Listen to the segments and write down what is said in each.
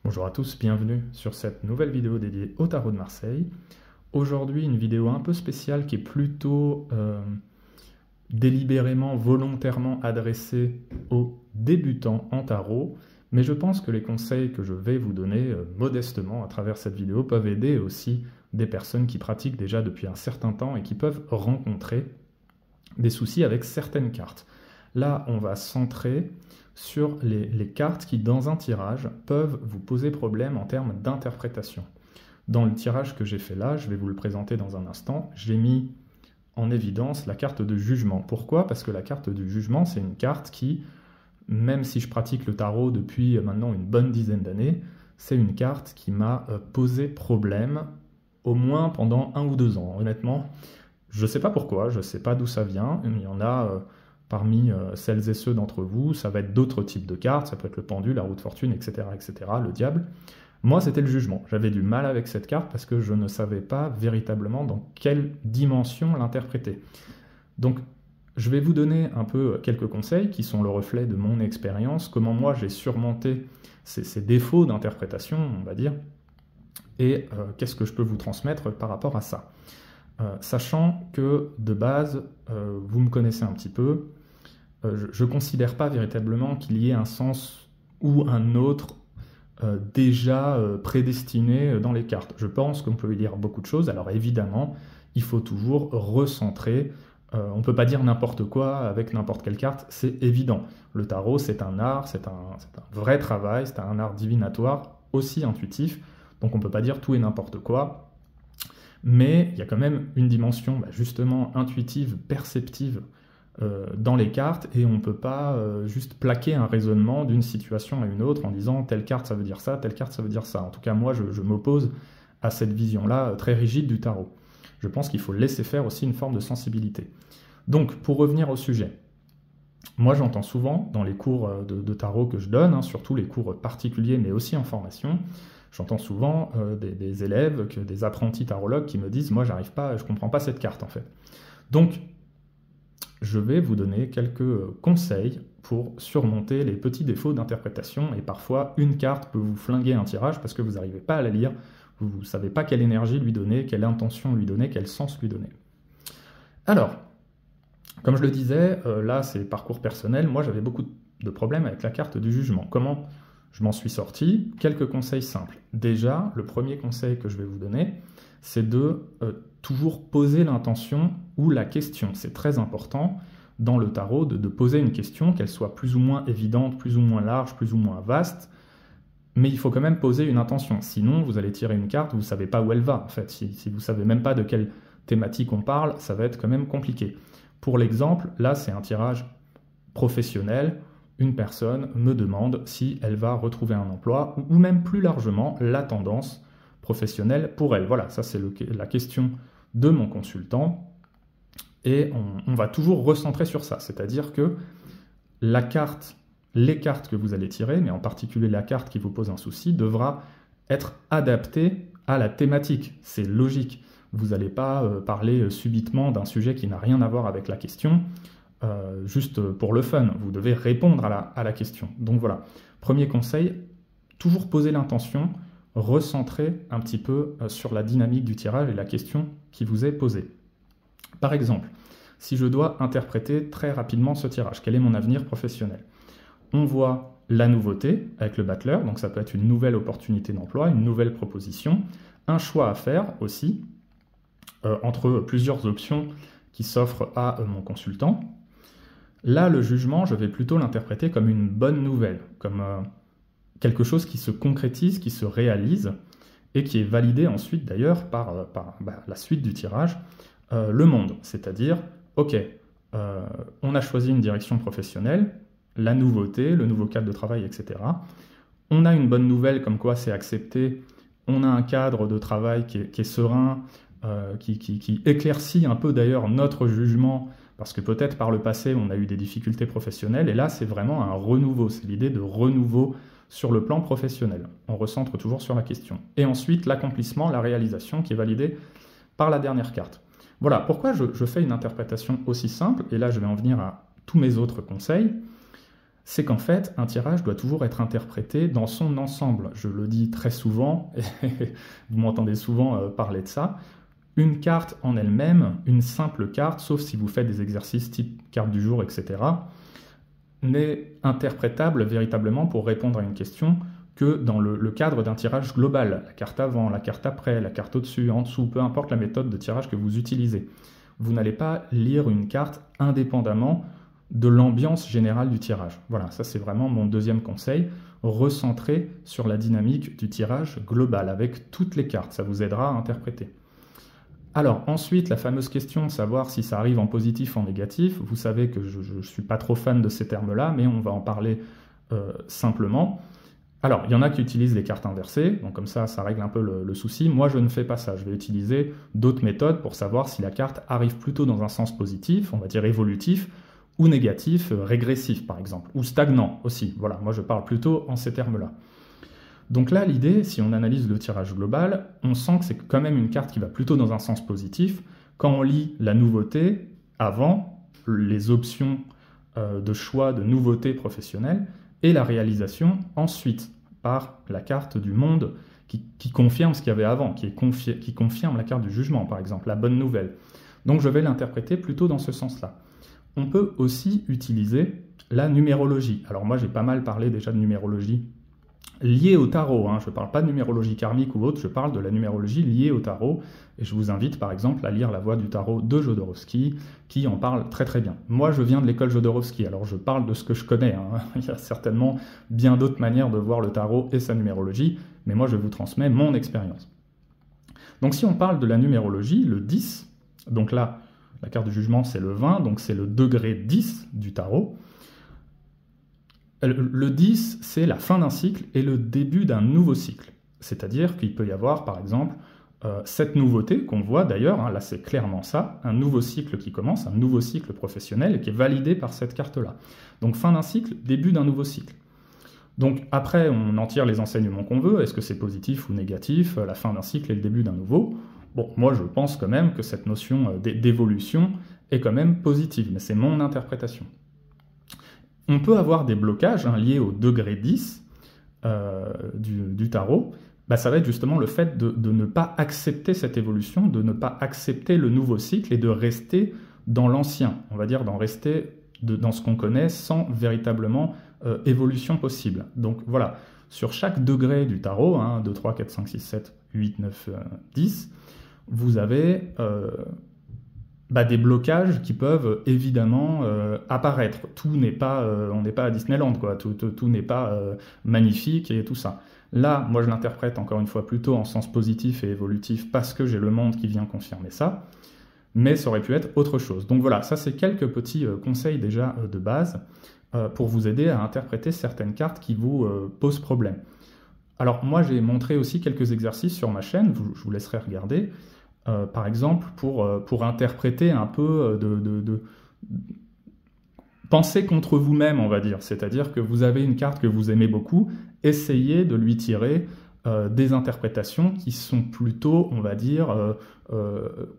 Bonjour à tous, bienvenue sur cette nouvelle vidéo dédiée au tarot de Marseille. Aujourd'hui, une vidéo un peu spéciale qui est plutôt délibérément, volontairement adressée aux débutants en tarot, mais je pense que les conseils que je vais vous donner modestement à travers cette vidéo peuvent aider aussi des personnes qui pratiquent déjà depuis un certain temps et qui peuvent rencontrer des soucis avec certaines cartes. Là, on va centrer sur les cartes qui, dans un tirage, peuvent vous poser problème en termes d'interprétation. Dans le tirage que j'ai fait là, je vais vous le présenter dans un instant, j'ai mis en évidence la carte de jugement. Pourquoi? Parce que la carte du jugement, c'est une carte qui, même si je pratique le tarot depuis maintenant une bonne dizaine d'années, c'est une carte qui m'a posé problème au moins pendant 1 ou 2 ans. Honnêtement, je ne sais pas pourquoi, je ne sais pas d'où ça vient. Il y en a parmi celles et ceux d'entre vous, ça va être d'autres types de cartes, ça peut être le pendu, la roue de fortune, etc., le diable. Moi, c'était le jugement. J'avais du mal avec cette carte parce que je ne savais pas véritablement dans quelle dimension l'interpréter. Donc, je vais vous donner un peu quelques conseils qui sont le reflet de mon expérience, comment moi j'ai surmonté ces défauts d'interprétation, on va dire, et qu'est-ce que je peux vous transmettre par rapport à ça. Sachant que, de base, vous me connaissez un petit peu, je ne considère pas véritablement qu'il y ait un sens ou un autre déjà prédestiné dans les cartes. Je pense qu'on peut y lire beaucoup de choses, alors évidemment, il faut toujours recentrer. On ne peut pas dire n'importe quoi avec n'importe quelle carte, c'est évident. Le tarot, c'est un art, c'est un vrai travail, c'est un art divinatoire, aussi intuitif, donc on ne peut pas dire tout et n'importe quoi. Mais il y a quand même une dimension justement intuitive, perceptive dans les cartes, et on ne peut pas juste plaquer un raisonnement d'une situation à une autre en disant telle carte ça veut dire ça, telle carte ça veut dire ça. En tout cas, moi je m'oppose à cette vision-là très rigide du tarot. Je pense qu'il faut laisser faire aussi une forme de sensibilité. Donc, pour revenir au sujet, moi j'entends souvent dans les cours de tarot que je donne, surtout les cours particuliers mais aussi en formation, j'entends souvent des élèves, des apprentis tarologues qui me disent « moi j'arrive pas, je comprends pas cette carte en fait ». Donc, je vais vous donner quelques conseils pour surmonter les petits défauts d'interprétation, et parfois une carte peut vous flinguer un tirage parce que vous n'arrivez pas à la lire, vous ne savez pas quelle énergie lui donner, quelle intention lui donner, quel sens lui donner. Alors, comme je le disais, là c'est parcours personnel, moi j'avais beaucoup de problèmes avec la carte du jugement. Comment je m'en suis sorti? Quelques conseils simples. Déjà, le premier conseil que je vais vous donner, c'est de toujours poser l'intention ou la question. C'est très important dans le tarot de poser une question, qu'elle soit plus ou moins évidente, plus ou moins large, plus ou moins vaste, mais il faut quand même poser une intention. Sinon, vous allez tirer une carte, vous ne savez pas où elle va. En fait, si vous ne savez même pas de quelle thématique on parle, ça va être quand même compliqué. Pour l'exemple, là, c'est un tirage professionnel. Une personne me demande si elle va retrouver un emploi, ou même plus largement, la tendance professionnelle pour elle. Voilà, ça c'est la question de mon consultant, et on va toujours recentrer sur ça, c'est-à-dire que les cartes que vous allez tirer, mais en particulier la carte qui vous pose un souci, devra être adaptée à la thématique. C'est logique. Vous n'allez pas parler subitement d'un sujet qui n'a rien à voir avec la question, juste pour le fun. Vous devez répondre à la question. Donc voilà, premier conseil, toujours poser l'intention, recentrer un petit peu sur la dynamique du tirage et la question qui vous est posée. Par exemple, si je dois interpréter très rapidement ce tirage, quel est mon avenir professionnel? On voit la nouveauté avec le battleur, donc ça peut être une nouvelle opportunité d'emploi, une nouvelle proposition, un choix à faire aussi, entre plusieurs options qui s'offrent à mon consultant. Là, le jugement, je vais plutôt l'interpréter comme une bonne nouvelle, comme quelque chose qui se concrétise, qui se réalise, et qui est validé ensuite d'ailleurs par la suite du tirage, le monde. C'est-à-dire, ok, on a choisi une direction professionnelle, la nouveauté, le nouveau cadre de travail, etc. On a une bonne nouvelle comme quoi c'est accepté, on a un cadre de travail qui est serein, qui éclaircit un peu d'ailleurs notre jugement, parce que peut-être par le passé on a eu des difficultés professionnelles, et là c'est vraiment un renouveau, c'est l'idée de renouveau sur le plan professionnel. On recentre toujours sur la question. Et ensuite l'accomplissement, la réalisation qui est validée par la dernière carte. Voilà, pourquoi je fais une interprétation aussi simple, et là je vais en venir à tous mes autres conseils. c'est qu'en fait, un tirage doit toujours être interprété dans son ensemble. Je le dis très souvent, et vous m'entendez souvent parler de ça. Une carte en elle-même, une simple carte, sauf si vous faites des exercices type carte du jour, etc., n'est interprétable véritablement pour répondre à une question que dans le cadre d'un tirage global. La carte avant, la carte après, la carte au-dessus, en dessous, peu importe la méthode de tirage que vous utilisez. Vous n'allez pas lire une carte indépendamment de l'ambiance générale du tirage. Voilà, ça c'est vraiment mon deuxième conseil. Recentrer sur la dynamique du tirage global avec toutes les cartes. Ça vous aidera à interpréter. Alors ensuite, la fameuse question de savoir si ça arrive en positif ou en négatif. Vous savez que je ne suis pas trop fan de ces termes-là, mais on va en parler simplement. Alors, il y en a qui utilisent les cartes inversées, donc comme ça règle un peu le souci. Moi, je ne fais pas ça. Je vais utiliser d'autres méthodes pour savoir si la carte arrive plutôt dans un sens positif, on va dire évolutif, ou négatif, régressif par exemple, ou stagnant aussi. Voilà, moi je parle plutôt en ces termes-là. Donc là, l'idée, si on analyse le tirage global, on sent que c'est quand même une carte qui va plutôt dans un sens positif. Quand on lit la nouveauté avant, les options de choix de nouveauté professionnelle, et la réalisation ensuite par la carte du monde qui confirme ce qu'il y avait avant, qui confirme la carte du jugement, par exemple, la bonne nouvelle. Donc je vais l'interpréter plutôt dans ce sens-là. On peut aussi utiliser la numérologie. Alors moi j'ai pas mal parlé déjà de numérologie liée au tarot, hein. Je ne parle pas de numérologie karmique ou autre, je parle de la numérologie liée au tarot, et je vous invite par exemple à lire La Voix du tarot de Jodorowsky, qui en parle très très bien. Moi je viens de l'école Jodorowsky, alors je parle de ce que je connais, hein. Il y a certainement bien d'autres manières de voir le tarot et sa numérologie, mais moi je vous transmets mon expérience. Donc si on parle de la numérologie, le 10, donc là la carte du jugement c'est le 20, donc c'est le degré 10 du tarot. Le 10, c'est la fin d'un cycle et le début d'un nouveau cycle. C'est-à-dire qu'il peut y avoir, par exemple, cette nouveauté qu'on voit d'ailleurs, hein, là c'est clairement ça, un nouveau cycle qui commence, un nouveau cycle professionnel et qui est validé par cette carte-là. Donc fin d'un cycle, début d'un nouveau cycle. Donc après, on en tire les enseignements qu'on veut, est-ce que c'est positif ou négatif, la fin d'un cycle et le début d'un nouveau. Bon, moi je pense quand même que cette notion d'évolution est quand même positive, mais c'est mon interprétation. On peut avoir des blocages liés au degré 10 du tarot. Ça va être justement le fait de ne pas accepter cette évolution, de ne pas accepter le nouveau cycle et de rester dans l'ancien, on va dire d'en rester dans ce qu'on connaît sans véritablement évolution possible. Donc voilà, sur chaque degré du tarot, 1, 2, 3, 4, 5, 6, 7, 8, 9, 10, vous avez des blocages qui peuvent évidemment apparaître. Tout n'est pas, on n'est pas à Disneyland, quoi. Tout n'est pas magnifique et tout ça. Là, moi je l'interprète encore une fois plutôt en sens positif et évolutif parce que j'ai le monde qui vient confirmer ça, mais ça aurait pu être autre chose. Donc voilà, ça c'est quelques petits conseils déjà de base pour vous aider à interpréter certaines cartes qui vous posent problème. Alors moi j'ai montré aussi quelques exercices sur ma chaîne, je vous laisserai regarder. Par exemple, pour interpréter un peu penser contre vous-même, on va dire. C'est-à-dire que vous avez une carte que vous aimez beaucoup, essayez de lui tirer des interprétations qui sont plutôt, on va dire,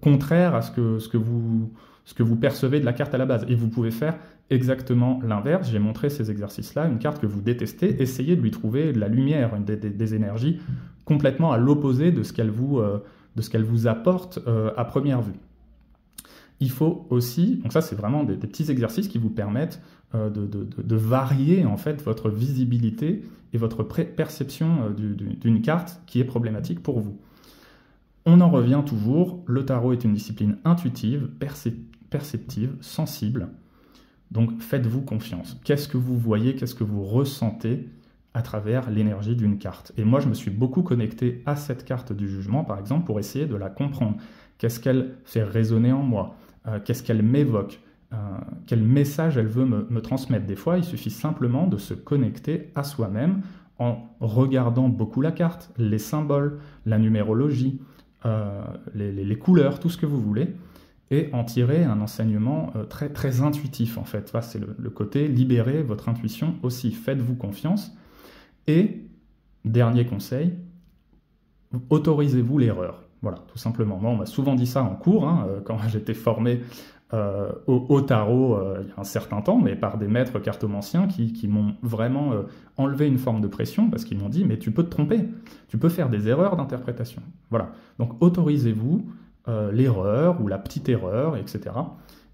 contraires à ce que vous percevez de la carte à la base. Et vous pouvez faire exactement l'inverse. J'ai montré ces exercices-là, une carte que vous détestez, essayez de lui trouver de la lumière, des énergies complètement à l'opposé de ce qu'elle vous apporte à première vue. Il faut aussi, donc ça c'est vraiment des petits exercices qui vous permettent de varier en fait votre visibilité et votre perception d'une carte qui est problématique pour vous. On en revient toujours, le tarot est une discipline intuitive, perceptive, sensible, donc faites-vous confiance. Qu'est-ce que vous voyez, qu'est-ce que vous ressentez à travers l'énergie d'une carte. Et moi, je me suis beaucoup connecté à cette carte du jugement, par exemple, pour essayer de la comprendre. Qu'est-ce qu'elle fait résonner en moi? Qu'est-ce qu'elle m'évoque? Quel message elle veut me transmettre? Des fois, il suffit simplement de se connecter à soi-même en regardant beaucoup la carte, les symboles, la numérologie, les couleurs, tout ce que vous voulez, et en tirer un enseignement très, très intuitif, en fait. C'est le côté libérer votre intuition aussi. Faites-vous confiance. Et, dernier conseil, autorisez-vous l'erreur. Voilà, tout simplement. Moi, on m'a souvent dit ça en cours, quand j'étais formé au tarot il y a un certain temps, mais par des maîtres cartomanciens qui m'ont vraiment enlevé une forme de pression, parce qu'ils m'ont dit, mais tu peux te tromper, tu peux faire des erreurs d'interprétation. Voilà, donc autorisez-vous l'erreur ou la petite erreur, etc.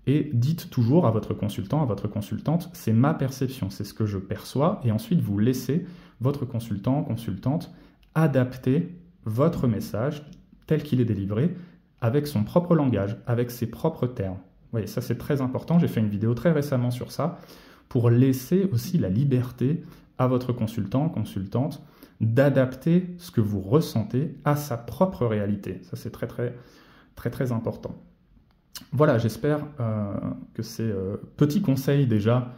Et dites toujours à votre consultant, à votre consultante, c'est ma perception, c'est ce que je perçois, et ensuite vous laissez votre consultant, consultante, adapter votre message tel qu'il est délivré, avec son propre langage, avec ses propres termes. Vous voyez, ça c'est très important, j'ai fait une vidéo très récemment sur ça, pour laisser aussi la liberté à votre consultant, consultante, d'adapter ce que vous ressentez à sa propre réalité. Ça c'est très important. Voilà, j'espère que ces petits conseils déjà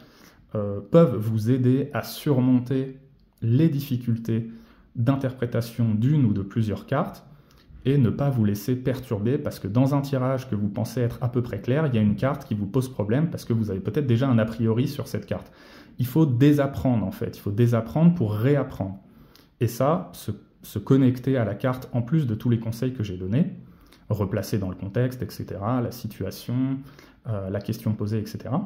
peuvent vous aider à surmonter les difficultés d'interprétation d'une ou de plusieurs cartes, et ne pas vous laisser perturber, parce que dans un tirage que vous pensez être à peu près clair, il y a une carte qui vous pose problème parce que vous avez peut-être déjà un a priori sur cette carte. Il faut désapprendre en fait, il faut désapprendre pour réapprendre. Et ça, se connecter à la carte en plus de tous les conseils que j'ai donnés, replacer dans le contexte, etc., la situation, la question posée, etc.,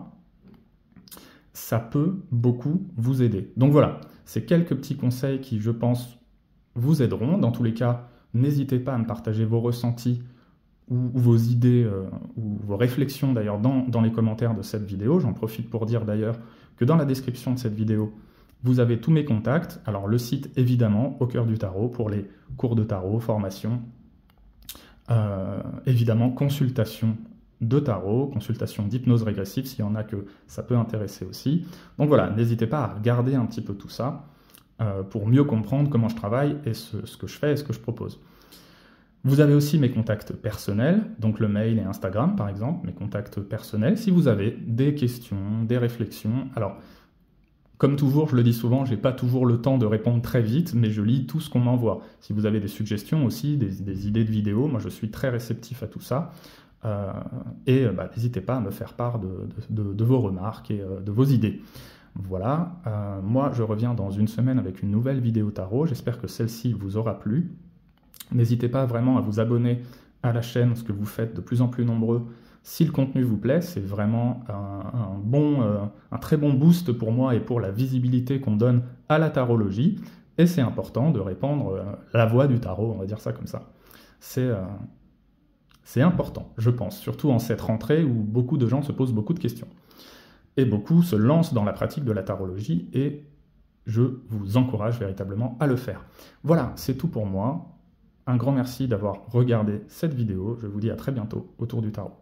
ça peut beaucoup vous aider. Donc voilà, c'est quelques petits conseils qui, je pense, vous aideront. Dans tous les cas, n'hésitez pas à me partager vos ressentis ou vos idées ou vos réflexions d'ailleurs dans les commentaires de cette vidéo. J'en profite pour dire d'ailleurs que dans la description de cette vidéo, vous avez tous mes contacts. Alors le site évidemment, Au Cœur du Tarot, pour les cours de tarot, formation, évidemment consultation de tarot, consultation d'hypnose régressive, s'il y en a que ça peut intéresser aussi. Donc voilà, n'hésitez pas à regarder un petit peu tout ça, pour mieux comprendre comment je travaille et ce que je fais et ce que je propose. Vous avez aussi mes contacts personnels, donc le mail et Instagram par exemple, mes contacts personnels. Si vous avez des questions, des réflexions, alors comme toujours, je le dis souvent, je n'ai pas toujours le temps de répondre très vite, mais je lis tout ce qu'on m'envoie. Si vous avez des suggestions aussi, des idées de vidéos, moi je suis très réceptif à tout ça. N'hésitez pas à me faire part de vos remarques et de vos idées. Voilà, moi je reviens dans une semaine avec une nouvelle vidéo tarot, j'espère que celle-ci vous aura plu. N'hésitez pas vraiment à vous abonner à la chaîne, ce que vous faites de plus en plus nombreux. Si le contenu vous plaît, c'est vraiment un très bon boost pour moi et pour la visibilité qu'on donne à la tarologie. Et c'est important de répandre la voix du tarot, on va dire ça comme ça. C'est important, je pense, surtout en cette rentrée où beaucoup de gens se posent beaucoup de questions. Et beaucoup se lancent dans la pratique de la tarologie, et je vous encourage véritablement à le faire. Voilà, c'est tout pour moi. Un grand merci d'avoir regardé cette vidéo. Je vous dis à très bientôt autour du tarot.